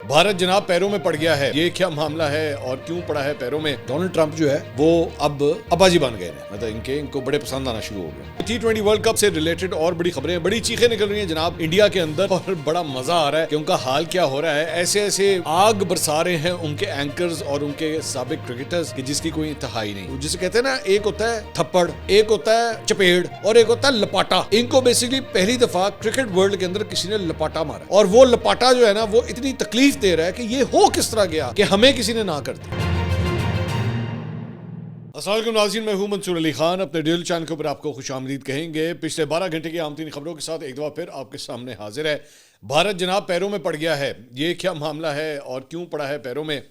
भारत जनाब पैरों में पड़ गया है। ये क्या मामला है और क्यों पड़ा है पैरों में? डोनाल्ड ट्रंप जो है वो अब अब्बाजी बन गए हैं, मतलब इनको बड़े पसंद आना शुरू हो गए। T20 वर्ल्ड कप से रिलेटेड और बड़ी खबरें, बड़ी चीखें निकल रही हैं जनाब इंडिया के अंदर, और बड़ा मजा आ रहा है कि उनका हाल क्या हो रहा है। ऐसे ऐसे आग बरसा रहे हैं उनके एंकर्स और उनके साबिक क्रिकेटर्स की जिसकी कोई इंतहाई नहीं। जिसे कहते हैं ना, एक होता है थप्पड़, एक होता है चपेड़ और एक होता है लपाटा। इनको बेसिकली पहली दफा क्रिकेट वर्ल्ड के अंदर किसी ने लपाटा मारा, और वो लपाटा जो है ना वो इतनी तकलीफ दे रहा है कि ये हो किस तरह गया कि हमें किसी ने ना कर दी। अस्सलाम वालेकुम नाज़रीन, मैं हूं मंसूर अली खान। अपने डेली चैनल के ऊपर आपको खुशामदीद कहेंगे। पिछले 12 घंटे की आमतरीन खबरों के साथ एक दफा फिर आपके सामने हाजिर है। भारत जनाब पैरों में पड़ गया है। ये क्या मामला है और क्यों पड़ा है पैरों में,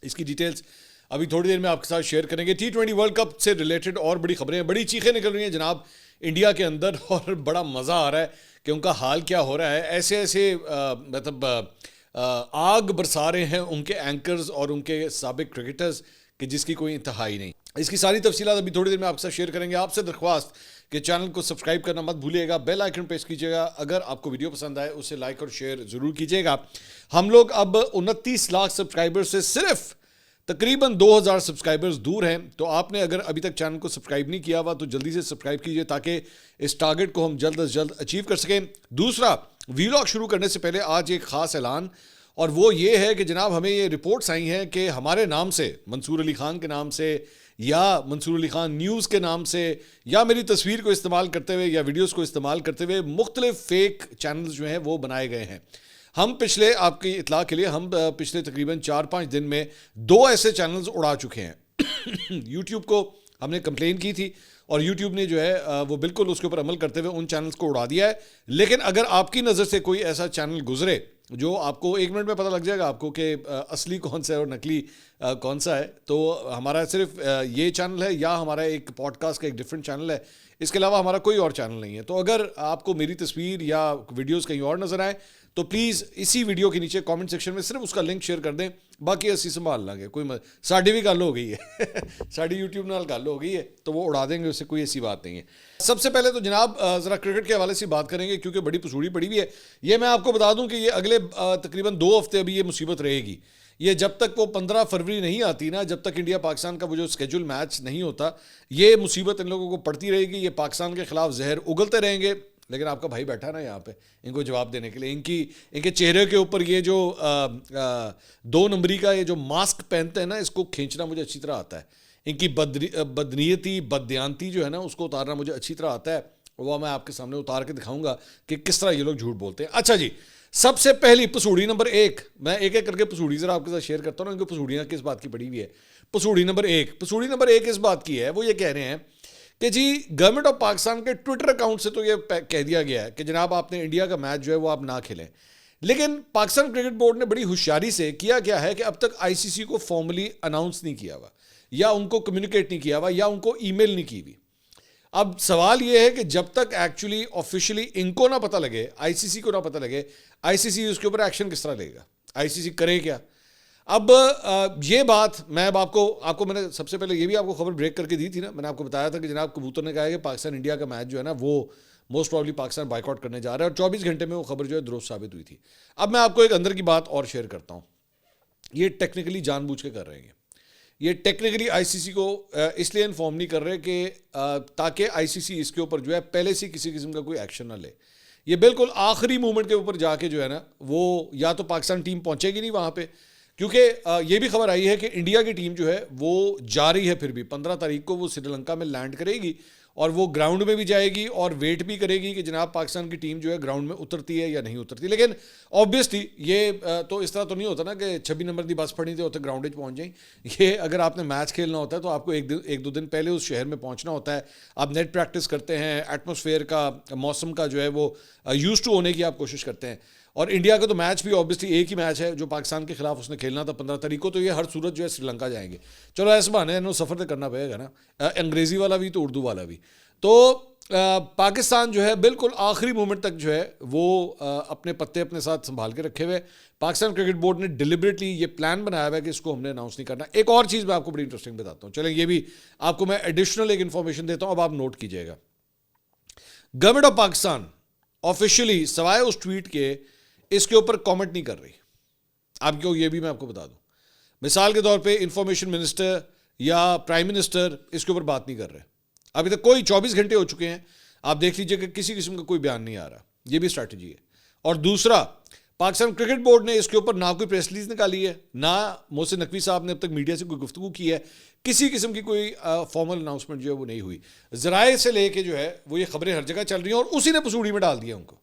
इसकी डिटेल्स अभी थोड़ी देर में आपके साथ शेयर करेंगे। T20 वर्ल्ड कप से रिलेटेड और बड़ी खबरें, बड़ी चीखें निकल रही हैं जनाब इंडिया के अंदर, और बड़ा मज़ा आ रहा है कि उनका हाल क्या हो रहा है। ऐसे ऐसे मतलब आग बरसा रहे हैं उनके एंकर्स और उनके साबिक क्रिकेटर्स कि जिसकी कोई इंतहाई नहीं। इसकी सारी तफसीलात अभी थोड़ी देर में आपके साथ शेयर करेंगे। आपसे दरख्वास्त कि चैनल को सब्सक्राइब करना मत भूलिएगा, बेल आइकन प्रेस कीजिएगा। अगर आपको वीडियो पसंद आए उसे लाइक और शेयर ज़रूर कीजिएगा। हम लोग अब 29 लाख सब्सक्राइबर्स से सिर्फ तकरीबन 2000 सब्सक्राइबर्स दूर हैं। तो आपने अगर अभी तक चैनल को सब्सक्राइब नहीं किया हुआ तो जल्दी से सब्सक्राइब कीजिए ताकि इस टारगेट को हम जल्द अज जल्द अचीव कर सकें। दूसरा, वीलॉग शुरू करने से पहले आज एक ख़ास ऐलान, और वो ये है कि जनाब हमें ये रिपोर्ट्स आई हैं कि हमारे नाम से, मंसूर अली खान के नाम से या मंसूर अली खान न्यूज़ के नाम से, या मेरी तस्वीर को इस्तेमाल करते हुए या वीडियोस को इस्तेमाल करते हुए मुख्तलिफ फेक चैनल्स जो हैं वो बनाए गए हैं। हम पिछले, आपकी इतला के लिए, हम पिछले तकरीबन 4-5 दिन में 2 ऐसे चैनल्स उड़ा चुके हैं। यूट्यूब को हमने कंप्लेन की थी और यूट्यूब ने जो है वो बिल्कुल उसके ऊपर अमल करते हुए उन चैनल्स को उड़ा दिया है। लेकिन अगर आपकी नज़र से कोई ऐसा चैनल गुजरे जो आपको 1 मिनट में पता लग जाएगा आपको कि असली कौन सा है और नकली कौन सा है, तो हमारा सिर्फ ये चैनल है या हमारा एक पॉडकास्ट का एक डिफरेंट चैनल है। इसके अलावा हमारा कोई और चैनल नहीं है। तो अगर आपको मेरी तस्वीर या वीडियोस कहीं और नज़र आए तो प्लीज़ इसी वीडियो के नीचे कमेंट सेक्शन में सिर्फ उसका लिंक शेयर कर दें। बाकी असी संभाल लांगे, कोई साड़ी भी गल हो गई है साड़ी यूट्यूब नाल गल हो गई है तो वो उड़ा देंगे, उससे कोई ऐसी बात नहीं है। सबसे पहले तो जनाब ज़रा क्रिकेट के हवाले से बात करेंगे क्योंकि बड़ी पसूड़ी पड़ी हुई है। ये मैं आपको बता दूं कि ये अगले तकरीबन 2 हफ्ते अभी ये मुसीबत रहेगी। ये जब तक वो 15 फरवरी नहीं आती ना, जब तक इंडिया पाकिस्तान का वो जो स्केड्यूल मैच नहीं होता, ये मुसीबत इन लोगों को पड़ती रहेगी। ये पाकिस्तान के खिलाफ जहर उगलते रहेंगे। लेकिन आपका भाई बैठा ना यहाँ पे इनको जवाब देने के लिए। इनके चेहरे के ऊपर ये जो 2 नंबरी का ये जो मास्क पहनते हैं ना, इसको खींचना मुझे अच्छी तरह आता है। इनकी बदनीयती, बददियानती जो है ना, उसको उतारना मुझे अच्छी तरह आता है। वो मैं आपके सामने उतार के दिखाऊंगा कि किस तरह ये लोग झूठ बोलते हैं। अच्छा जी, सबसे पहली पसूड़ी नंबर 1, मैं एक एक करके पसूड़ी ज़रा आपके साथ शेयर करता हूँ ना, इनको पसूड़ियाँ किस बात की पड़ी हुई है। पसूड़ी नंबर 1 इस बात की है, वो ये कह रहे हैं कि जी गवर्नमेंट ऑफ पाकिस्तान के ट्विटर अकाउंट से तो ये कह दिया गया है कि जनाब आपने इंडिया का मैच जो है वो आप ना खेलें। लेकिन पाकिस्तान क्रिकेट बोर्ड ने बड़ी होशियारी से किया क्या है कि अब तक आईसीसी को फॉर्मली अनाउंस नहीं किया हुआ, या उनको कम्युनिकेट नहीं किया हुआ, या उनको ईमेल नहीं की हुई। अब सवाल ये है कि जब तक एक्चुअली ऑफिशियली इनको ना पता लगे, आईसीसी को ना पता लगे, आईसीसी उसके ऊपर एक्शन किस तरह लेगा, आईसीसी करे क्या। अब ये बात मैं अब आपको मैंने सबसे पहले ये भी आपको खबर ब्रेक करके दी थी ना। मैंने आपको बताया था कि जनाब कबूतर ने कहा है कि पाकिस्तान इंडिया का मैच जो है ना वो मोस्ट प्रॉब्ली पाकिस्तान बाइकआउट करने जा रहा है, और 24 घंटे में वो खबर जो है दुरुस्त साबित हुई थी। अब मैं आपको एक अंदर की बात और शेयर करता हूँ। ये टेक्निकली जानबूझ के कर रहे हैं। ये टेक्निकली आईसीसी को इसलिए इन्फॉर्म नहीं कर रहे कि ताकि आईसीसी इसके ऊपर जो है पहले से किसी किस्म का कोई एक्शन ना ले। ये बिल्कुल आखिरी मोमेंट के ऊपर जाके जो है ना, वो या तो पाकिस्तान टीम पहुँचेगी नहीं वहाँ पर, क्योंकि ये भी खबर आई है कि इंडिया की टीम जो है वो जा रही है, फिर भी 15 तारीख को वो श्रीलंका में लैंड करेगी, और वो ग्राउंड में भी जाएगी और वेट भी करेगी कि जनाब पाकिस्तान की टीम जो है ग्राउंड में उतरती है या नहीं उतरती। लेकिन ऑब्वियसली ये तो इस तरह तो नहीं होता ना कि 26 नंबर की बस फड़ी तो ग्राउंड पहुंच जाए। ये अगर आपने मैच खेलना होता है तो आपको एक दो दिन पहले उस शहर में पहुंचना होता है। आप नेट प्रैक्टिस करते हैं, एटमॉस्फेयर का, मौसम का जो है वो यूज टू होने की आप कोशिश करते हैं। और इंडिया का तो मैच भी ऑब्वियसली एक ही मैच है जो पाकिस्तान के खिलाफ उसने खेलना था 15 तारीख को, तो ये हर सूरत जो है श्रीलंका जाएंगे। चलो ऐसा बहाने इन्होंने सफ़र तो करना पड़ेगा ना, अंग्रेज़ी वाला भी तो उर्दू वाला भी। तो पाकिस्तान जो है बिल्कुल आखिरी मोमेंट तक जो है वो अपने पत्ते अपने साथ संभाल के रखे हुए। पाकिस्तान क्रिकेट बोर्ड ने डिलिबरेटली ये प्लान बनाया हुआ है कि इसको हमने अनाउंस नहीं करना। एक और चीज़ मैं आपको बड़ी इंटरेस्टिंग बताता हूँ, चलें ये भी आपको मैं एडिशनल एक इन्फॉर्मेशन देता हूँ, अब आप नोट कीजिएगा। गवर्नमेंट ऑफ पाकिस्तान ऑफिशियली सवाए उस ट्वीट के इसके ऊपर कमेंट नहीं कर रही। आपको ये भी मैं आपको बता दूं, मिसाल के तौर पे इंफॉर्मेशन मिनिस्टर या प्राइम मिनिस्टर इसके ऊपर बात नहीं कर रहे। अभी तक कोई 24 घंटे हो चुके हैं, आप देख लीजिए कि किसी किस्म का कोई बयान नहीं आ रहा। ये भी स्ट्रैटेजी है। और दूसरा, पाकिस्तान क्रिकेट बोर्ड ने इसके ऊपर ना कोई प्रेस रिलीज निकाली है, ना मोहसिन नकवी साहब ने अब तक मीडिया से कोई गुफ्तगू की है, किसी किस्म की कोई फॉर्मल अनाउंसमेंट जो है वो नहीं हुई। ज़राए से लेके जो है वो ये खबरें हर जगह चल रही हैं और उसी ने पसूड़ी में डाल दिया उनको।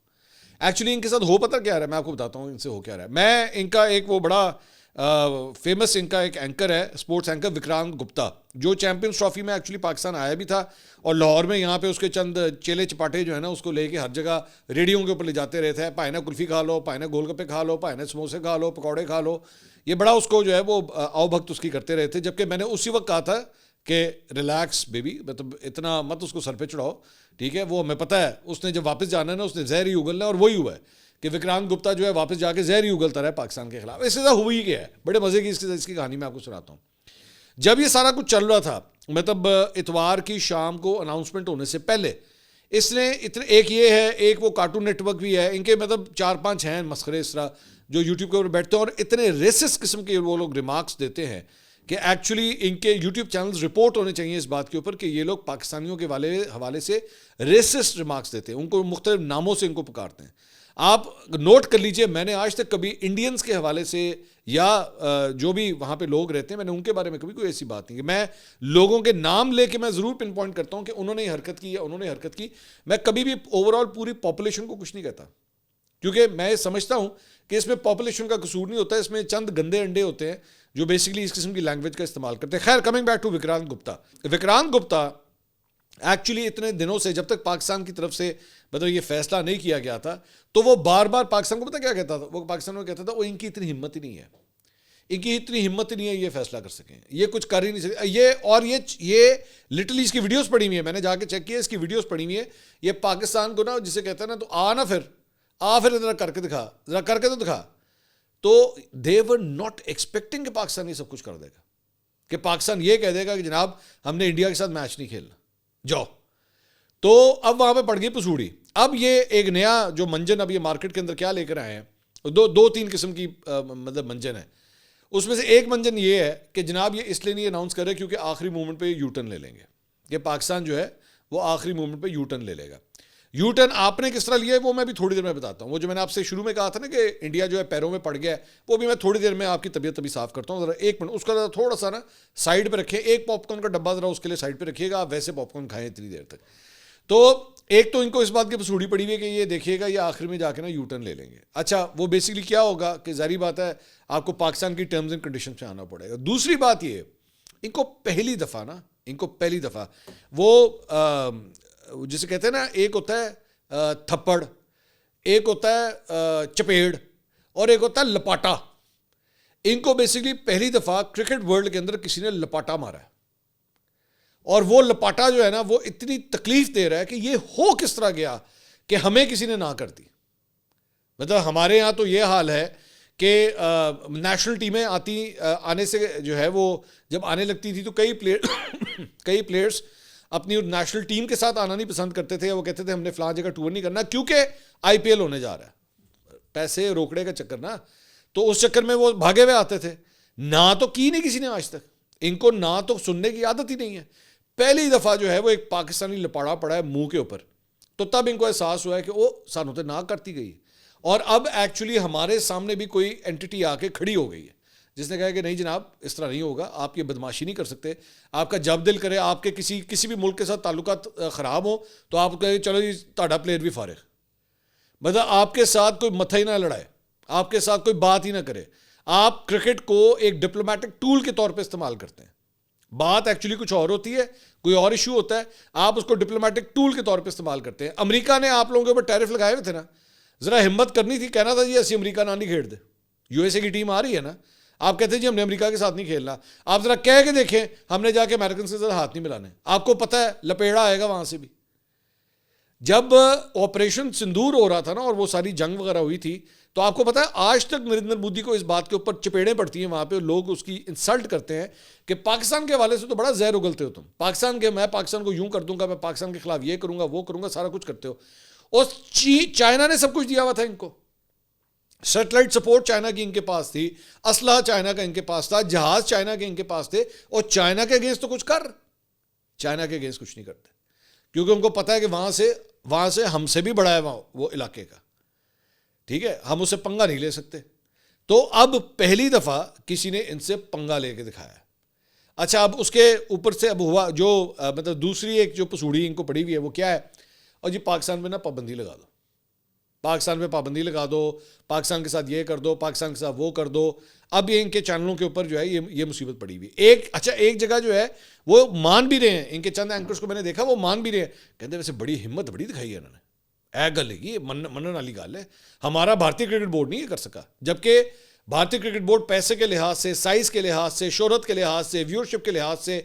एक्चुअली इनके साथ हो पता क्या रहा है, मैं आपको बताता हूँ इनसे हो क्या रहा है। मैं इनका एक वो बड़ा फेमस इनका एक एंकर है, स्पोर्ट्स एंकर विक्रांत गुप्ता, जो चैंपियंस ट्रॉफी में एक्चुअली पाकिस्तान आया भी था और लाहौर में यहाँ पे उसके चंद चेले चपाटे जो है ना उसको लेके हर जगह रेडियो के ऊपर ले जाते रहते हैं, पाइना कुल्फ़ी खा लो, पाइना गोलगप्पे खा लो, पाइना समोसे खा लो, पकौड़े खा लो। ये बड़ा उसको जो है वो आवभक्त उसकी करते रहते। जबकि मैंने उसी वक्त कहा था कि रिलैक्स बेबी, मतलब इतना मत उसको सर पे चढ़ाओ, ठीक है। वो हमें पता है उसने जब वापस जाना है ना उसने जहर ही उगलना है, और वही हुआ है कि विक्रांत गुप्ता जो है वापस जाके जहर ही उगलता रहा पाकिस्तान के खिलाफ। इससे ज़्यादा हुई क्या है, बड़े मज़े की इसकी कहानी मैं आपको सुनाता हूँ। जब ये सारा कुछ चल रहा था, मतलब इतवार की शाम को अनाउंसमेंट होने से पहले इसने इतने, एक ये है, एक वो कार्टून नेटवर्क भी है, इनके मतलब 4-5 हैं मस्खरे इस तरह जो यूट्यूब के ऊपर बैठते हैं और इतने रेसिस्ट किस्म के वो लोग रिमार्क्स देते हैं कि एक्चुअली इनके यूट्यूब चैनल्स रिपोर्ट होने चाहिए इस बात के ऊपर कि ये लोग पाकिस्तानियों के हवाले से रेसिस्ट रिमार्क्स देते हैं, उनको मुख्तलिफ नामों से इनको पुकारते हैं। आप नोट कर लीजिए, मैंने आज तक कभी इंडियंस के हवाले से या जो भी वहाँ पे लोग रहते हैं, मैंने उनके बारे में कभी कोई ऐसी बात नहीं की। मैं लोगों के नाम लेके मैं ज़रूर पिन पॉइंट करता हूँ कि उन्होंने हरकत की या उन्होंने हरकत की। मैं कभी भी ओवरऑल पूरी पॉपुलेशन को कुछ नहीं कहता, क्योंकि मैं समझता हूँ कि इसमें पॉपुलेशन का कसूर नहीं होता, इसमें चंद गंदे अंडे होते हैं जो बेसिकली इस किस्म की लैंग्वेज का इस्तेमाल करते हैं। खैर, coming back to Vikrant Gupta. Vikrant Gupta actually इतने दिनों से, जब तक पाकिस्तान की तरफ से मतलब ये फैसला नहीं किया गया था, तो वो बार बार पाकिस्तान को पता क्या कहता था, वो पाकिस्तान को कहता था वो इनकी इतनी हिम्मत ही नहीं है, इनकी इतनी हिम्मत ही नहीं है ये फैसला कर सकें, ये कुछ कर ही नहीं सकते ये। और ये लिटरली इसकी वीडियोस पड़ी हुई है, मैंने जाके चेक किया, इसकी वीडियोस पड़ी हुई है। ये पाकिस्तान को ना जिसे कहते हैं ना, तो आ फिर जरा करके दिखा, जरा करके तो दिखा। तो दे वर नॉट एक्सपेक्टिंग कि पाकिस्तान ये सब कुछ कर देगा, कि पाकिस्तान ये कह देगा कि जनाब हमने इंडिया के साथ मैच नहीं खेलना, जाओ। तो अब वहां पे पड़ गई पसूड़ी। अब ये एक नया जो मंजन अब ये मार्केट के अंदर क्या लेकर आए हैं, दो तीन किस्म की मतलब मंजन है। उसमें से एक मंजन ये है कि जनाब ये इसलिए नहीं अनाउंस कर रहे क्योंकि आखिरी मूवमेंट पे यू टर्न ले लेंगे, कि पाकिस्तान जो है वो आखिरी मूवमेंट पे यू टर्न ले लेगा। यू टर्न आपने किस तरह लिया है वो मैं भी थोड़ी देर में बताता हूँ। वो जो मैंने आपसे शुरू में कहा था ना कि इंडिया जो है पैरों में पड़ गया है, वो भी मैं थोड़ी देर में आपकी तबीयत अभी साफ करता हूँ। ज़रा 1 मिनट उसका थोड़ा सा ना साइड पर रखें, एक पॉपकॉर्न का डब्बा ज़रा उसके लिए साइड पर रखिएगा, आप वैसे पॉपकॉर्न खाएं इतनी देर तक। तो एक तो इनको इस बात की पसूड़ी पड़ी हुई है कि ये देखिएगा ये आखिर में जाके ना यू टर्न ले लेंगे। अच्छा, वो बेसिकली क्या होगा कि जारी बात है आपको पाकिस्तान की टर्म्स एंड कंडीशन पे आना पड़ेगा। दूसरी बात ये, इनको पहली दफ़ा वो जिसे कहते हैं ना, एक होता है थप्पड़, एक होता है चपेड़, और एक होता है लपाटा। इनको बेसिकली पहली दफ़ा क्रिकेट वर्ल्ड के अंदर किसी ने लपाटा मारा है, और वो लपाटा जो है ना वो इतनी तकलीफ दे रहा है कि ये हो किस तरह गया कि हमें किसी ने ना कर दी। मतलब हमारे यहाँ तो ये हाल है कि नेशनल टीमें आने से जो है वो जब आने लगती थी तो कई प्लेयर्स अपनी नेशनल टीम के साथ आना नहीं पसंद करते थे। वो कहते थे हमने फलां जगह टूर नहीं करना क्योंकि आईपीएल होने जा रहा है, पैसे रोकड़े का चक्कर ना, तो उस चक्कर में वो भागे हुए आते थे। ना तो की नहीं किसी ने आज तक, इनको ना तो सुनने की आदत ही नहीं है। पहली दफ़ा जो है वो एक पाकिस्तानी लपाड़ा पड़ा है मुंह के ऊपर, तो तब इनको एहसास हुआ है कि वो सानू तो ना करती गई, और अब एक्चुअली हमारे सामने भी कोई एंटिटी आके खड़ी हो गई है जिसने कहा कि नहीं जनाब इस तरह नहीं होगा, आप ये बदमाशी नहीं कर सकते। आपका जब दिल करे आपके किसी भी मुल्क के साथ ताल्लुकात ख़राब हो तो आप कहें चलो जी ताड़ा प्लेयर भी फारिग, मतलब आपके साथ कोई मथा ही ना लड़ाए, आपके साथ कोई बात ही ना करे। आप क्रिकेट को एक डिप्लोमेटिक टूल के तौर पे इस्तेमाल करते हैं। बात एक्चुअली कुछ और होती है, कोई और इशू होता है, आप उसको डिप्लोमेटिक टूल के तौर पे इस्तेमाल करते हैं। अमेरिका ने आप लोगों के ऊपर टैरिफ लगाए हुए थे ना, ज़रा हिम्मत करनी थी, कहना था जी ऐसी अमेरिका ना नहीं खेल दे, यूएसए की टीम आ रही है ना, आप कहते हैं जी हमने अमेरिका के साथ नहीं खेलना। आप ज़रा कह के देखें हमने जाके अमेरिकन से ज़रा हाथ नहीं मिलाने, आपको पता है लपेड़ा आएगा वहाँ से भी। जब ऑपरेशन सिंदूर हो रहा था ना और वो सारी जंग वगैरह हुई थी, तो आपको पता है आज तक नरेंद्र मोदी को इस बात के ऊपर चपेड़ें पड़ती हैं, वहाँ पे लोग उसकी इंसल्ट करते हैं कि पाकिस्तान के हवाले से तो बड़ा जहर उगलते हो तुम, मैं पाकिस्तान को यूं कर दूंगा, मैं पाकिस्तान के खिलाफ ये करूंगा वो करूंगा, सारा कुछ करते हो। और चाइना ने सब कुछ दिया हुआ था इनको, सैटेलाइट सपोर्ट चाइना की इनके पास थी, असलहा चाइना का इनके पास था, जहाज चाइना के इनके पास थे, और चाइना के अगेंस्ट तो कुछ कर, चाइना के अगेंस्ट कुछ नहीं करते, क्योंकि उनको पता है कि वहां से हमसे भी बड़ा है वहां वो इलाके का, ठीक है, हम उससे पंगा नहीं ले सकते। तो अब पहली दफा किसी ने इनसे पंगा लेके दिखाया। अच्छा, अब उसके ऊपर से अब हुआ जो मतलब दूसरी एक जो पसूड़ी इनको पड़ी हुई है वो क्या है, और जी पाकिस्तान में ना पाबंदी लगा दो, पाकिस्तान में पाबंदी लगा दो, पाकिस्तान के साथ ये कर दो, पाकिस्तान के साथ वो कर दो। अब ये इनके चैनलों के ऊपर जो है ये मुसीबत पड़ी हुई एक। अच्छा, एक जगह जो है वो मान भी रहे हैं, इनके चंद एंकर्स को मैंने देखा वो मान भी रहे हैं, कहते वैसे बड़ी हिम्मत बड़ी दिखाई है इन्होंने, ऐ गल है मनन वाली गल है, हमारा भारतीय क्रिकेट बोर्ड नहीं ये कर सका। जबकि भारतीय क्रिकेट बोर्ड पैसे के लिहाज से, साइज के लिहाज से, शोहरत के लिहाज से, व्यूअरशिप के लिहाज से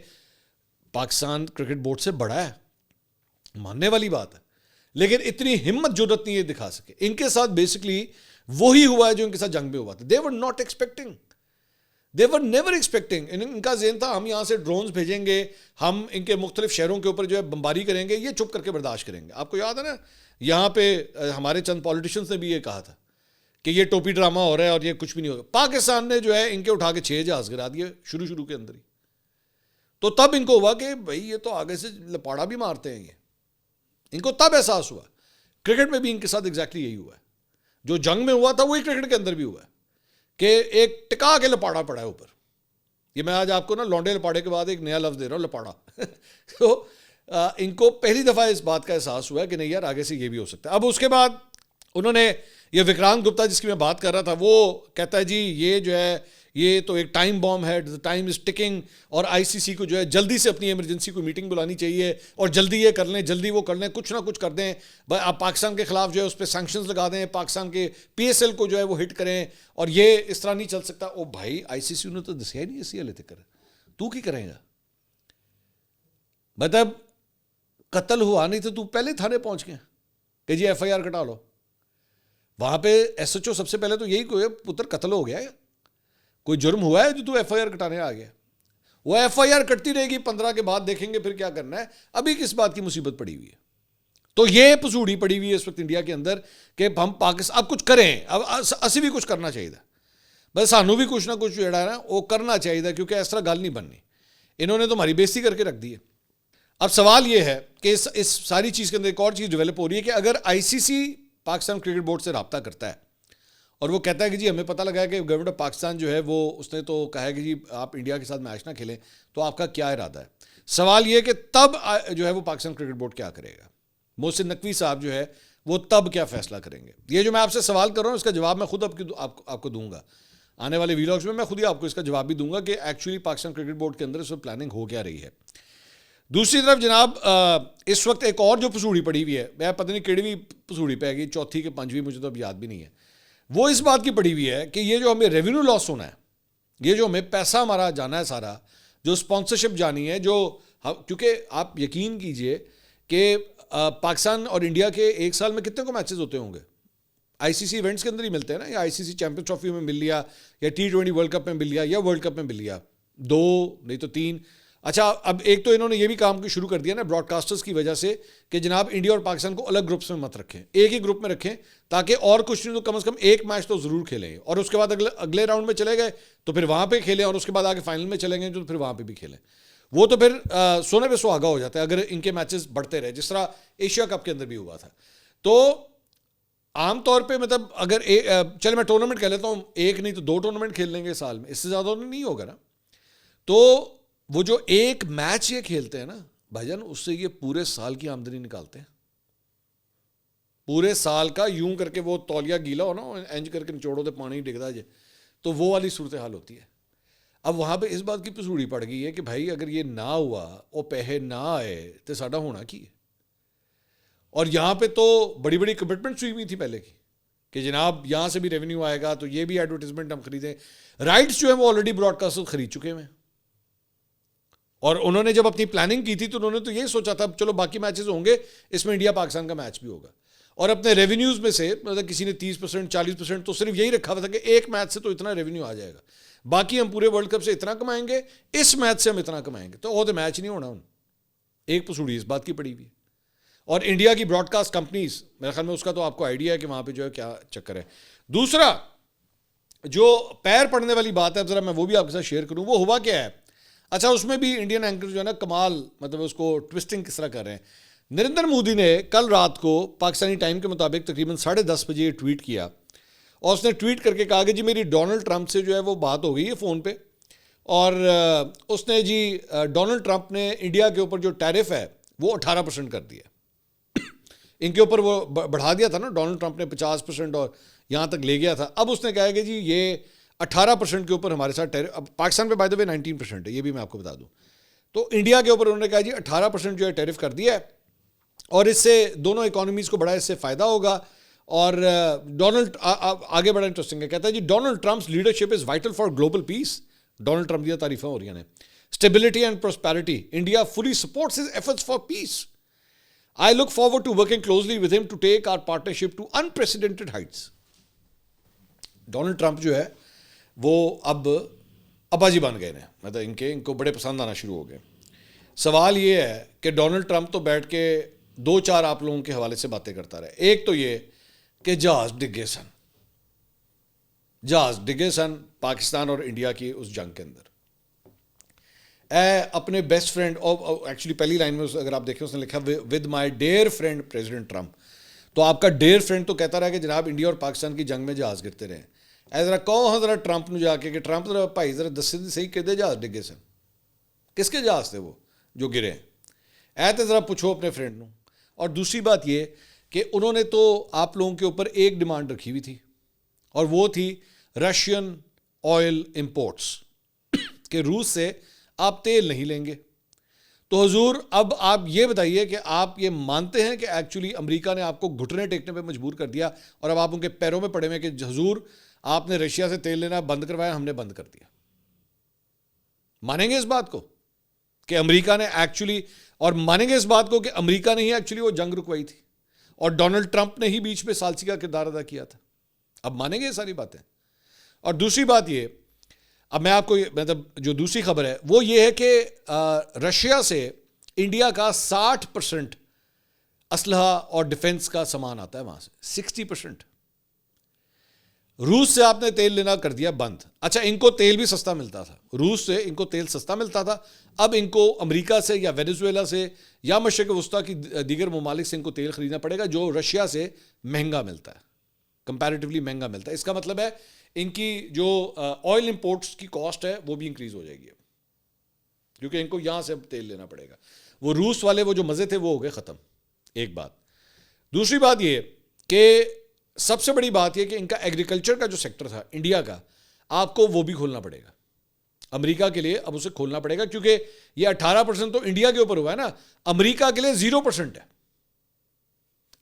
पाकिस्तान क्रिकेट बोर्ड से बड़ा है, मानने वाली बात है, लेकिन इतनी हिम्मत जुर्रत नहीं ये दिखा सके। इनके साथ बेसिकली वही हुआ है जो इनके साथ जंग में हुआ था। They were not expecting, they were never expecting. इनका ज़हन था हम यहाँ से ड्रोन्स भेजेंगे, हम इनके मुख्तलिफ शहरों के ऊपर जो है बमबारी करेंगे, ये चुप करके बर्दाश्त करेंगे। आपको याद है ना, यहाँ पे हमारे चंद पॉलिटिशियंस ने भी ये कहा था कि ये टोपी ड्रामा हो रहा है और ये कुछ भी नहीं होगा। पाकिस्तान ने जो है इनके उठा के 6 जहाज गिरा दिए शुरू के अंदर ही। तो तब इनको हुआ कि भाई ये तो आगे से लपाड़ा भी मारते हैं, ये इनको तब एहसास हुआ। क्रिकेट में भी इनके साथ एग्जैक्टली यही हुआ है, जो जंग में हुआ था वही क्रिकेट के अंदर भी हुआ है कि एक टिका के लपाड़ा पड़ा है ऊपर। ये मैं आज आपको ना लौंडे लपाड़े के बाद एक नया लफ्ज़ दे रहा हूँ, लपाड़ा। तो इनको पहली दफ़ा इस बात का एहसास हुआ है कि नहीं यार आगे से ये भी हो सकता है। अब उसके बाद उन्होंने ये विक्रांत गुप्ता जिसकी मैं बात कर रहा था, वो कहता है जी ये जो है ये तो एक टाइम बॉम्ब है, द टाइम इज टिकिंग, और आईसीसी को जो है जल्दी से अपनी इमरजेंसी को मीटिंग बुलानी चाहिए और जल्दी ये कर लें, जल्दी वो कर लें, कुछ ना कुछ कर दें। भाई आप पाकिस्तान के खिलाफ जो है उस पर सैंक्शंस लगा दें, पाकिस्तान के पीएसएल को जो है वो हिट करें, और ये इस तरह नहीं चल सकता। ओ भाई आईसीसी ने तो दसिया नहीं इसी हले तक, तू की करेगा? मतलब कत्ल हुआ नहीं तो तू पहले थाने पहुंच गया कि जी एफआईआर कटा लो। वहां पे एसएचओ सबसे पहले तो यही कोई पुत्र कत्ल हो गया है, कोई जुर्म हुआ है जो तू एफआईआर कटाने आ गया? वो एफआईआर कटती रहेगी, 15 के बाद देखेंगे फिर क्या करना है। अभी किस बात की मुसीबत पड़ी हुई है? तो ये पसूड़ी पड़ी हुई है इस वक्त इंडिया के अंदर कि हम पाकिस्तान अब कुछ करें, अब असी भी कुछ करना चाहिए, बस सानू भी कुछ ना कुछ जेड़ा है ना वो करना चाहिए, क्योंकि इस तरह गल नहीं बननी। इन्होंने तो हमारी बेइज्जती करके रख दी है। अब सवाल ये है कि इस सारी चीज़ के अंदर एक और चीज़ डेवलप हो रही है कि अगर आईसीसी पाकिस्तान क्रिकेट बोर्ड से रब्ता करता है और वो कहता है कि जी हमें पता लगा है कि गवर्नमेंट ऑफ पाकिस्तान जो है वो उसने तो कहा है कि जी आप इंडिया के साथ मैच ना खेलें, तो आपका क्या इरादा है? सवाल ये कि तब जो है वो पाकिस्तान क्रिकेट बोर्ड क्या करेगा? मोहसिन नकवी साहब जो है वो तब क्या फैसला करेंगे? ये जो मैं आपसे सवाल कर रहा हूँ इसका जवाब मैं खुद आपको दूंगा आने वाले वीलॉग्स में। मैं खुद ही आपको इसका जवाब भी दूंगा कि एक्चुअली पाकिस्तान क्रिकेट बोर्ड के अंदर इस वक्त प्लानिंग हो क्या रही है। दूसरी तरफ जनाब इस वक्त एक और जो पसूड़ी पड़ी हुई है, मैं पता नहीं केड़वी पसूड़ी पे गई, चौथी के पांचवी मुझे तो अब याद भी नहीं है, वो इस बात की पड़ी हुई है कि ये जो हमें रेवेन्यू लॉस होना है, ये जो हमें पैसा हमारा जाना है सारा, जो स्पॉन्सरशिप जानी है, जो क्योंकि आप यकीन कीजिए कि पाकिस्तान और इंडिया के एक साल में कितने को मैचेस होते होंगे? आईसीसी इवेंट्स के अंदर ही मिलते हैं ना, या आईसीसी चैंपियंस ट्रॉफी में मिल लिया, या T20 वर्ल्ड कप में मिल लिया, या वर्ल्ड कप में मिल लिया, 2 नहीं तो 3। अच्छा, अब एक तो इन्होंने ये भी काम शुरू कर दिया ना ब्रॉडकास्टर्स की वजह से कि जनाब इंडिया और पाकिस्तान को अलग ग्रुप्स में मत रखें, एक ही ग्रुप में रखें, ताकि और कुछ नहीं तो कम से कम एक मैच तो ज़रूर खेलें, और उसके बाद अगले राउंड में चले गए तो फिर वहाँ पे खेलें, और उसके बाद आगे फाइनल में चले गए तो फिर वहाँ पे भी खेलें। वो तो फिर सोने पे सुहागा हो जाता है अगर इनके मैचेस बढ़ते रहे, जिस तरह एशिया कप के अंदर भी हुआ था। तो आमतौर पर मतलब अगर चले मैं टूर्नामेंट खेल लेता हूँ, एक नहीं तो 2 टूर्नामेंट खेल लेंगे साल में, इससे ज़्यादा नहीं होगा ना। तो वो जो एक मैच ये खेलते हैं ना भाईजान, उससे ये पूरे साल की आमदनी निकालते हैं, पूरे साल का। यूं करके वो तौलिया गीला हो ना, इंज करके निचोड़ो तो पानी डिगदा जे, तो वो वाली सूरत हाल होती है। अब वहाँ पे इस बात की पसूड़ी पड़ गई है कि भाई अगर ये ना हुआ और पैसे ना आए तो साडा होना की है। और यहाँ पे तो बड़ी बड़ी कमिटमेंट्स हुई थी पहले की कि जनाब यहाँ से भी रेवेन्यू आएगा, तो ये भी एडवर्टीजमेंट हम खरीदें। राइट्स जो है वो ऑलरेडी ब्रॉडकास्टर खरीद चुके हैं, और उन्होंने जब अपनी प्लानिंग की थी तो उन्होंने तो यही सोचा था चलो बाकी मैचेस होंगे, इसमें इंडिया पाकिस्तान का मैच भी होगा, और अपने रेवेन्यूज़ में से मतलब किसी ने 30% 40% तो सिर्फ यही रखा हुआ था कि एक मैच से तो इतना रेवेन्यू आ जाएगा, बाकी हम पूरे वर्ल्ड कप से इतना कमाएंगे, इस मैच से हम इतना कमाएंगे। तो वो तो मैच नहीं होना उन एक पसूड़ी इस बात की पड़ी हुई। और इंडिया की ब्रॉडकास्ट कंपनीज, मेरे ख्याल में उसका तो आपको आइडिया है कि वहाँ पर जो है क्या चक्कर है। दूसरा जो पैर पड़ने वाली बात है, जरा मैं वो भी आपके साथ शेयर करूं, वो हुआ क्या है। अच्छा, उसमें भी इंडियन एंकर जो है ना कमाल, मतलब उसको ट्विस्टिंग किस तरह कर रहे हैं। नरेंद्र मोदी ने कल रात को पाकिस्तानी टाइम के मुताबिक तकरीबन 10:30 बजे ट्वीट किया, और उसने ट्वीट करके कहा कि जी मेरी डोनाल्ड ट्रंप से जो है वो बात हो गई है फ़ोन पे, और उसने जी डोनाल्ड ट्रंप ने इंडिया के ऊपर जो टैरिफ है वो 18% कर दिया। इनके ऊपर वो बढ़ा दिया था ना, डोनाल्ड ट्रंप ने 50% और यहाँ तक ले गया था। अब उसने कहा कि जी ये 18% के ऊपर हमारे साथ टैरिफ, अब पाकिस्तान पे बाय द वे 19% है, ये भी मैं आपको बता दूं। तो इंडिया के ऊपर उन्होंने कहा जी 18% जो है टैरिफ कर दिया है, और इससे दोनों इकोनॉमीज़ को बड़ा इससे फ़ायदा होगा। और डोनाल्ड आगे बड़ा इंटरेस्टिंग है, कहता है जी Donald Trump's leadership is vital for global peace. Donald Trump की तारीफें हो रही हैं, stability and prosperity, India fully supports his efforts for peace. I look forward to working closely with him to take our partnership to unprecedented heights. Donald Trump जो है वो अब अब्बाजी बन गए हैं, मतलब इनको बड़े पसंद आना शुरू हो गए। सवाल ये है कि डोनाल्ड ट्रंप तो बैठ के 2-4 आप लोगों के हवाले से बातें करता रहे। एक तो ये कि जहाज डिगे सन पाकिस्तान और इंडिया की उस जंग के अंदर। अपने बेस्ट फ्रेंड, और एक्चुअली पहली लाइन में अगर आप देखें उसने लिखा with my dear friend president Trump. तो आपका डियर फ्रेंड तो कहता रहा कि जनाब इंडिया और पाकिस्तान की जंग में जहाज़ गिरते रहे। ऐ जरा कहो हाँ जरा ट्रंप ने जाके कि ट्रंप जरा भाई जरा दस्से दी सही किहदे जहाज़ डिगे सन, किसके जहाज़ थे वो जो गिरे हैं, ऐ तो ज़रा पूछो अपने फ्रेंड को। और दूसरी बात ये कि उन्होंने तो आप लोगों के ऊपर एक डिमांड रखी हुई थी, और वो थी रशियन ऑयल इम्पोर्ट्स, कि रूस से आप तेल नहीं लेंगे। तो हुजूर अब आप ये बताइए कि आप ये मानते हैं कि एक्चुअली अमेरिका ने आपको घुटने टेकने पे मजबूर कर दिया, और अब आप उनके पैरों में पड़े हुए कि हुजूर आपने रशिया से तेल लेना बंद करवाया, हमने बंद कर दिया। मानेंगे इस बात को कि अमेरिका ने एक्चुअली, और मानेंगे इस बात को कि अमेरिका ने ही एक्चुअली वो जंग रुकवाई थी, और डोनाल्ड ट्रंप ने ही बीच में सालसी का किरदार अदा किया था। अब मानेंगे ये सारी बातें। और दूसरी बात ये, अब मैं आपको मतलब जो दूसरी खबर है वो ये है कि रशिया से इंडिया का 60% असलहा और डिफेंस का सामान आता है वहाँ से, 60%। रूस से आपने तेल लेना कर दिया बंद। अच्छा, इनको तेल भी सस्ता मिलता था, रूस से इनको तेल सस्ता मिलता था, अब इनको अमेरिका से या वेनेजुएला से या मशरिक़ वस्ता की दीगर ममालिक से इनको तेल खरीदना पड़ेगा, जो रशिया से महंगा मिलता है, कंपैरेटिवली महंगा मिलता है। इसका मतलब है इनकी जो ऑयल इंपोर्ट्स की कॉस्ट है वो भी इंक्रीज हो जाएगी, क्योंकि इनको यहाँ से अब तेल लेना पड़ेगा। वो रूस वाले वो जो मज़े थे वो हो गए ख़त्म, एक बात। दूसरी बात ये कि सबसे बड़ी बात ये कि इनका एग्रीकल्चर का जो सेक्टर था इंडिया का, आपको वो भी खोलना पड़ेगा अमेरिका के लिए। अब उसे खोलना पड़ेगा, क्योंकि ये 18% तो इंडिया के ऊपर हुआ है ना, अमेरिका के लिए 0% है।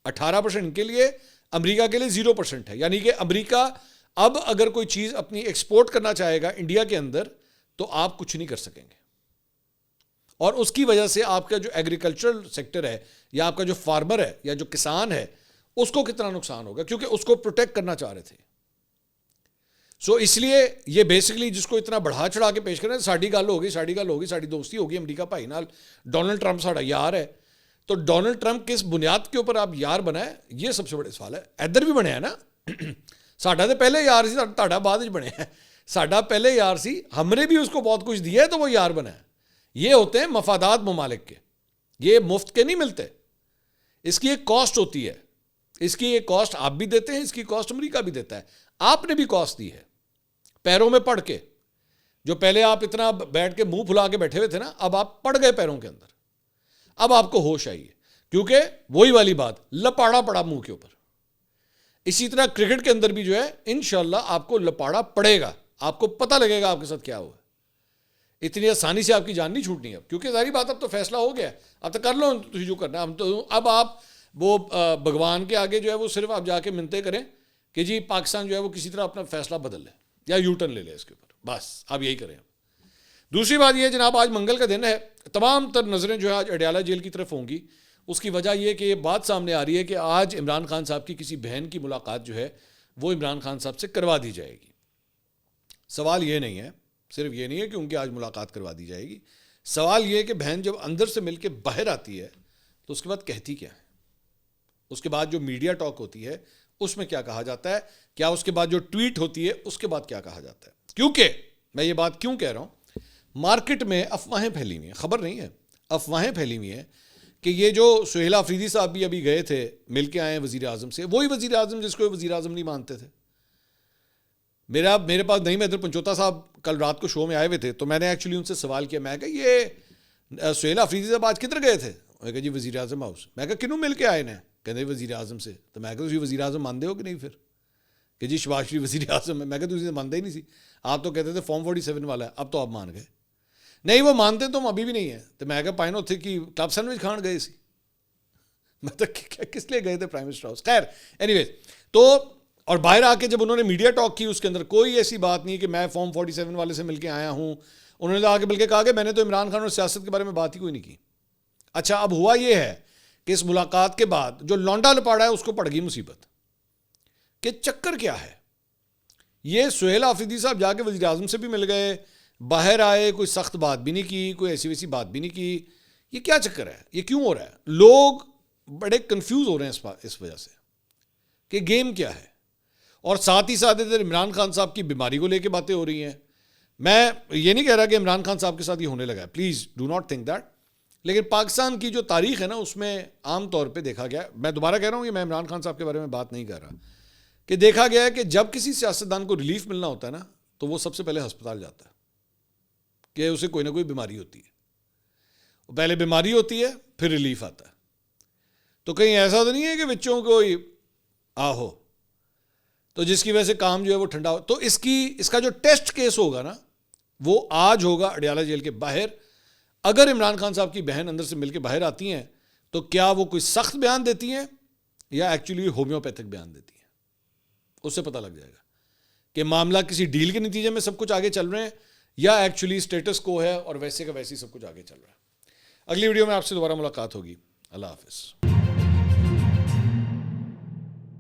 18% इनके लिए, अमेरिका के लिए 0% है। यानी कि अमेरिका अब अगर कोई चीज़ अपनी एक्सपोर्ट करना चाहेगा इंडिया के अंदर तो आप कुछ नहीं कर सकेंगे, और उसकी वजह से आपका जो एग्रीकल्चरल सेक्टर है या आपका जो फार्मर है या जो किसान है उसको कितना नुकसान होगा, क्योंकि उसको प्रोटेक्ट करना चाह रहे थे। सो इसलिए ये बेसिकली जिसको इतना बढ़ा चढ़ा के पेश करें, साड़ी गल होगी, साड़ी दोस्ती होगी अमेरिका भाई नाल, डोनाल्ड ट्रंप साड़ा यार है। तो डोनाल्ड ट्रंप किस बुनियाद के ऊपर आप यार बनाए, ये सबसे बड़े सवाल है। इधर भी बने ना साडा तो पहले यार सी, ताड़ा बाद च बने है। साडा पहले यार सी, हमने भी उसको बहुत कुछ दिया है तो वो यार बना है। ये होते हैं मफादात ममालिक के, ये मुफ्त के नहीं मिलते, इसकी एक कॉस्ट होती है। इसकी एक कॉस्ट आप भी देते हैं, इसकी कॉस्ट अमेरिका भी देता है। आपने भी कॉस्ट दी है पैरों में पड़ के, जो पहले आप इतना बैठ के मुंह फुला के बैठे हुए थे ना, अब आप पड़ गए पैरों के अंदर। अब आपको होश आई है, क्योंकि वही वाली बात, लपाड़ा पड़ा मुंह के ऊपर। इसी तरह क्रिकेट के अंदर भी जो है इंशाल्लाह आपको लपाड़ा पड़ेगा, आपको पता लगेगा आपके साथ क्या हुआ। इतनी आसानी से आपकी जान नहीं छूटनी है, क्योंकि सारी बात अब तो फैसला हो गया, अब तो कर लो जो करना। हम तो अब आप वो भगवान के आगे जो है वो सिर्फ आप जाके मिन्नतें करें कि जी पाकिस्तान जो है वो किसी तरह अपना फैसला बदल ले या यू टर्न ले ले इसके ऊपर, बस आप यही करें। दूसरी बात ये जनाब, आज मंगल का दिन है, तमाम तर नज़रें जो है आज अडयाला जेल की तरफ होंगी। उसकी वजह यह कि ये बात सामने आ रही है कि आज इमरान खान साहब की किसी बहन की मुलाकात जो है वो इमरान खान साहब से करवा दी जाएगी। सवाल ये नहीं है, सिर्फ ये नहीं है कि उनकी आज मुलाकात करवा दी जाएगी, सवाल ये है कि बहन जब अंदर से मिल के बाहर आती है तो उसके बाद कहती क्या है, उसके बाद जो मीडिया टॉक होती है उसमें क्या कहा जाता है, क्या उसके बाद जो ट्वीट होती है उसके बाद क्या कहा जाता है। क्योंकि मैं ये बात क्यों कह रहा हूं, मार्केट में अफवाहें फैली हुई हैं, खबर नहीं है, अफवाहें फैली हुई हैं कि ये जो सुहेला अफरीदी साहब भी अभी गए थे, मिल के आए हैं वज़ीर आज़म से, वही वज़ीर आज़म जिसको वज़ीर आज़म नहीं मानते थे। मेरे पास नहीं, मैं इधर पंचोता साहब कल रात को शो में आए हुए थे, तो मैंने एक्चुअली उनसे सवाल किया, मैं कहा ये सुहेला अफरीदी साहब आज किधर गए थे? मैं कहा जी वज़ीर आज़म हाउस। मैं कहा किन्हों मिल के आए ने? कहते वज़ीर आज़म से। तो मैं कहा तुम वज़ीर आज़म मानते हो कि नहीं? फिर कि जी शहबाज शरीफ वज़ीर आज़म है। मैं कहा तुम मानते ही नहीं सी, आप तो कहते थे फॉर्म 47 वाला है, अब तो आप मान गए। नहीं वो मानते तो हम अभी भी नहीं है। तो मैं कहा पाइनो थे कि क्लब सैंडविच खान गए सी। मैं तो किस लिए गए थे प्राइम मिनिस्टर हाउस? खैर एनीवेज, तो और बाहर आके जब उन्होंने मीडिया टॉक की, उसके अंदर कोई ऐसी बात नहीं कि मैं फॉर्म 47 वाले से मिलके आया हूं। उन्होंने तो आगे बल्कि कहा कि मैंने तो इमरान खान और सियासत के बारे में बात ही कोई नहीं की। अच्छा, अब हुआ यह है कि इस मुलाकात के बाद जो लौंडा लपाड़ा है उसको पड़ गई मुसीबत कि चक्कर क्या है। ये सुहेला अफरीदी साहब जाके वज़ीर आज़म से भी मिल गए, बाहर आए, कोई सख्त बात भी नहीं की, कोई ऐसी वैसी बात भी नहीं की। ये क्या चक्कर है, ये क्यों हो रहा है? लोग बड़े कंफ्यूज हो रहे हैं इस वजह से कि गेम क्या है। और साथ ही साथ इधर इमरान खान साहब की बीमारी को लेकर बातें हो रही हैं। मैं ये नहीं कह रहा कि इमरान खान साहब के साथ ये होने लगा है, please do not think that, लेकिन पाकिस्तान की जो तारीख है ना उसमें आम तौर पे देखा गया, मैं दोबारा कह रहा हूँ कि मैं इमरान खान साहब के बारे में बात नहीं कर रहा, कि देखा गया है कि जब किसी सियासतदान को रिलीफ मिलना होता है ना तो वो सबसे पहले अस्पताल जाता है कि उसे कोई ना कोई बीमारी होती है। पहले बीमारी होती है फिर रिलीफ आता है। तो कहीं ऐसा तो नहीं है कि बच्चों को आहो तो जिसकी वजह से काम जो है वो ठंडा हो। तो इसका जो टेस्ट केस होगा ना वो आज होगा अडयाला जेल के बाहर। अगर इमरान खान साहब की बहन अंदर से मिलकर बाहर आती हैं तो क्या वो कोई सख्त बयान देती हैं या एक्चुअली होम्योपैथिक बयान देती हैं, उससे पता लग जाएगा कि मामला किसी डील के नतीजे में सब कुछ आगे चल रहे हैं या एक्चुअली स्टेटस को है और वैसे का वैसे ही सब कुछ आगे चल रहा है। अगली वीडियो में आपसे दोबारा मुलाकात होगी। अल्लाह हाफिज़।